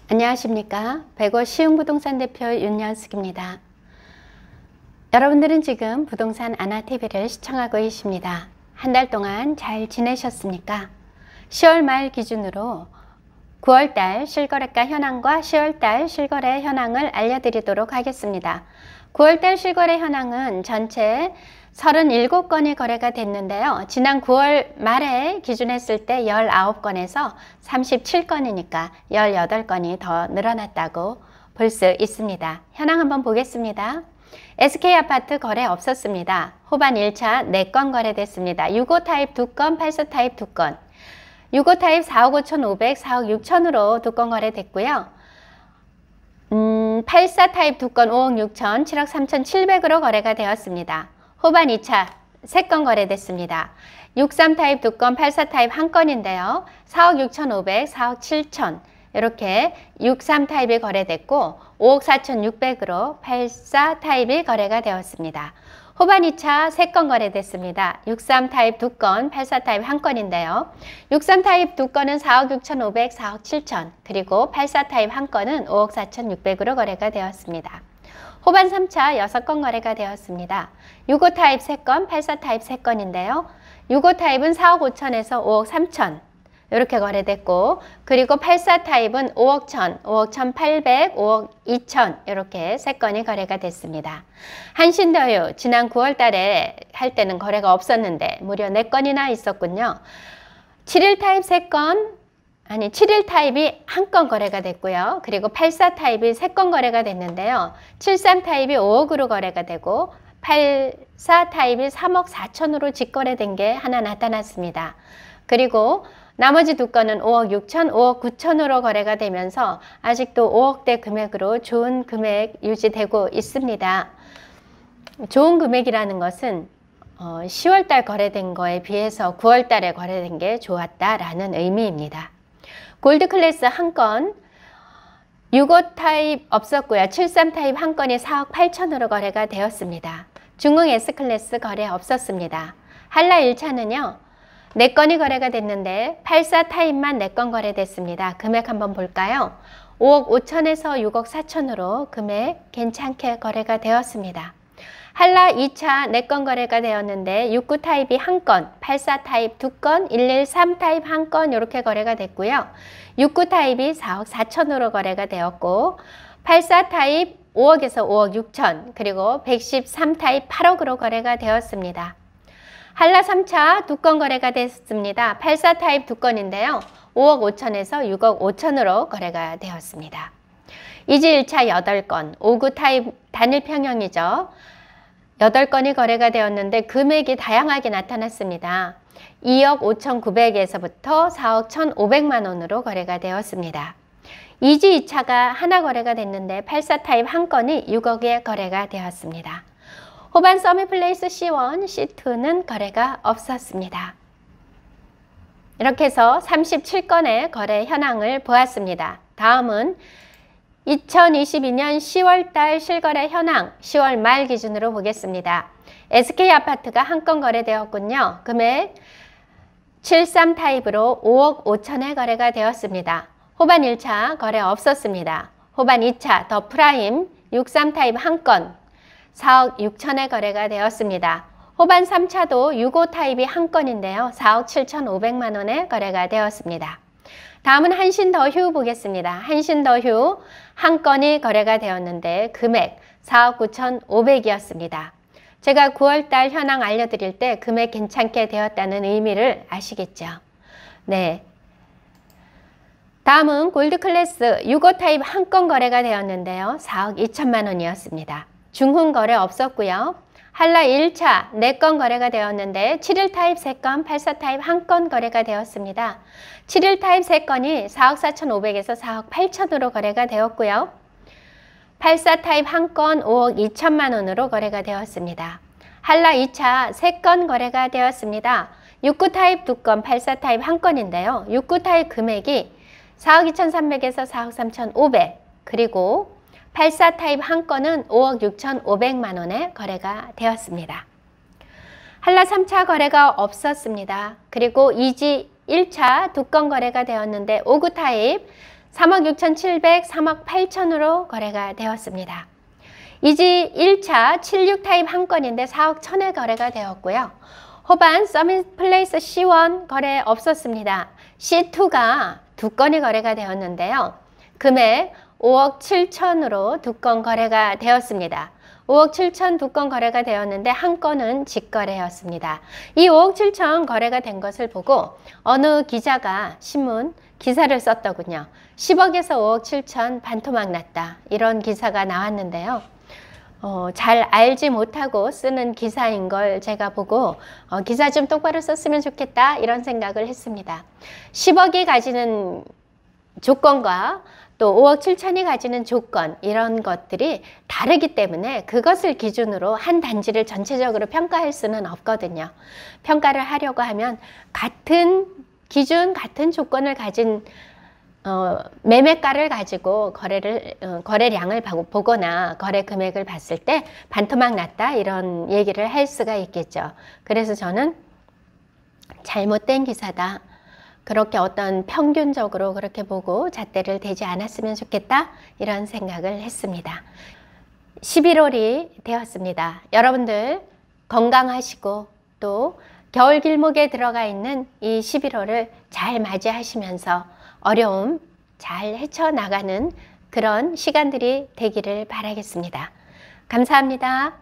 안녕하십니까. 105 쉬운 부동산 대표 윤연숙입니다. 여러분들은 지금 부동산 아나TV를 시청하고 계십니다. 한 달 동안 잘 지내셨습니까? 10월 말 기준으로 9월달 실거래가 현황과 10월달 실거래 현황을 알려드리도록 하겠습니다. 9월달 실거래 현황은 전체 37건이 거래가 됐는데요. 지난 9월 말에 기준했을 때 19건에서 37건이니까 18건이 더 늘어났다고 볼 수 있습니다. 현황 한번 보겠습니다. SK아파트 거래 없었습니다. 후반 1차 4건 거래됐습니다. 6호 타입 2건, 8사 타입 2건, 6호 타입 4억 5,500, 4억 6천으로 2건 거래됐고요. 8사 타입 2건 5억 6천, 7억 3,700으로 거래가 되었습니다. 후반 2차 3건 거래됐습니다. 63 타입 2건, 84 타입 1건인데요. 4억 6,500, 4억 7천 이렇게 63 타입이 거래됐고 5억 4,600으로 84 타입이 거래가 되었습니다. 후반 2차 3건 거래됐습니다. 63 타입 2건, 84 타입 1건인데요. 63 타입 2건은 4억 6,500, 4억 7천 그리고 84 타입 1건은 5억 4,600으로 거래가 되었습니다. 후반 3차 6건 거래가 되었습니다. 6호 타입 3건, 84 타입 3건인데요. 6호 타입은 4억 5천에서 5억 3천 이렇게 거래됐고, 그리고 84 타입은 5억 1천, 5억 1,800, 5억 2천 이렇게 3건이 거래가 됐습니다. 한신더휴 지난 9월 달에 할 때는 거래가 없었는데 무려 4건이나 있었군요. 7일 타입 3건, 7일 타입이 1건 거래가 됐고요. 그리고 84 타입이 3건 거래가 됐는데요. 73 타입이 5억으로 거래가 되고 84 타입이 3억 4천으로 직거래된 게 하나 나타났습니다. 그리고 나머지 2건은 5억 6천, 5억 9천으로 거래가 되면서 아직도 5억대 금액으로 좋은 금액 유지되고 있습니다. 좋은 금액이라는 것은 10월달 거래된 거에 비해서 9월달에 거래된 게 좋았다라는 의미입니다. 골드 클래스 1건, 6호 타입 없었고요. 73 타입 1건이 4억 8천으로 거래가 되었습니다. 중흥 S클래스 거래 없었습니다. 한라 1차는요. 4건이 거래가 됐는데 84 타입만 4건 거래됐습니다. 금액 한번 볼까요? 5억 5천에서 6억 4천으로 금액 괜찮게 거래가 되었습니다. 한라 2차 4건 거래가 되었는데 69 타입이 1건, 84 타입 2건, 113 타입 1건 이렇게 거래가 됐고요. 69 타입이 4억 4천으로 거래가 되었고 84 타입 5억에서 5억 6천 그리고 113 타입 8억으로 거래가 되었습니다. 한라 3차 2건 거래가 됐습니다. 84 타입 2건인데요. 5억 5천에서 6억 5천으로 거래가 되었습니다. 이지 1차 8건, 59 타입 단일 평형이죠. 8건이 거래가 되었는데 금액이 다양하게 나타났습니다. 2억 5,900에서부터 4억 1,500만 원으로 거래가 되었습니다. 이지 2차가 하나 거래가 됐는데 84 타입 1건이 6억에 거래가 되었습니다. 후반 서밋플레이스 C1, C2는 거래가 없었습니다. 이렇게 해서 37건의 거래 현황을 보았습니다. 다음은 2022년 10월달 실거래 현황 10월 말 기준으로 보겠습니다. SK아파트가 1건 거래되었군요. 금액 73 타입으로 5억 5천에 거래가 되었습니다. 후반 1차 거래 없었습니다. 후반 2차 더 프라임 63 타입 1건 4억 6천에 거래가 되었습니다. 후반 3차도 6호 타입이 1건인데요. 4억 7,500만 원에 거래가 되었습니다. 다음은 한신더휴 보겠습니다. 한신더휴 1건이 거래가 되었는데 금액 4억 9,500이었습니다. 제가 9월달 현황 알려드릴 때 금액 괜찮게 되었다는 의미를 아시겠죠? 네. 다음은 골드클래스 6호 타입 1건 거래가 되었는데요. 4억 2천만 원이었습니다. 중흥 거래 없었고요. 한라 1차 4건 거래가 되었는데 7일 타입 3건, 84 타입 1건 거래가 되었습니다. 7일 타입 3건이 4억 4,500에서 4억 8천으로 거래가 되었고요. 84 타입 1건 5억 2천만 원으로 거래가 되었습니다. 한라 2차 3건 거래가 되었습니다. 69 타입 2건, 84 타입 1건인데요. 69 타입 금액이 4억 2,300에서 4억 3,500 그리고 84 타입 1건은 5억 6,500만 원에 거래가 되었습니다. 한라 3차 거래가 없었습니다. 그리고 이지 1차 2건 거래가 되었는데 59 타입 3억 6,700, 3억 8천으로 거래가 되었습니다. 이지 1차 76 타입 한 건인데 4억 1천에 거래가 되었고요. 호반 서밋 플레이스 C1 거래 없었습니다. C2가 2건이 거래가 되었는데요. 금액 5억 7천으로 2건 거래가 되었습니다. 5억 7천 2건 거래가 되었는데 한 건은 직거래였습니다. 이 5억 7천 거래가 된 것을 보고 어느 기자가 신문 기사를 썼더군요. 10억에서 5억 7천 반토막 났다. 이런 기사가 나왔는데요. 잘 알지 못하고 쓰는 기사인 걸 제가 보고 기사 좀 똑바로 썼으면 좋겠다 이런 생각을 했습니다. 10억이 가지는 조건과 또 5억 7천이 가지는 조건 이런 것들이 다르기 때문에 그것을 기준으로 한 단지를 전체적으로 평가할 수는 없거든요. 평가를 하려고 하면 같은 기준, 같은 조건을 가진 매매가를 가지고 거래량을 보거나 거래 금액을 봤을 때 반토막 났다 이런 얘기를 할 수가 있겠죠. 그래서 저는 잘못된 기사다. 그렇게 어떤 평균적으로 그렇게 보고 잣대를 대지 않았으면 좋겠다 이런 생각을 했습니다. 11월이 되었습니다. 여러분들 건강하시고 또 겨울 길목에 들어가 있는 이 11월을 잘 맞이하시면서 어려움 잘 헤쳐나가는 그런 시간들이 되기를 바라겠습니다. 감사합니다.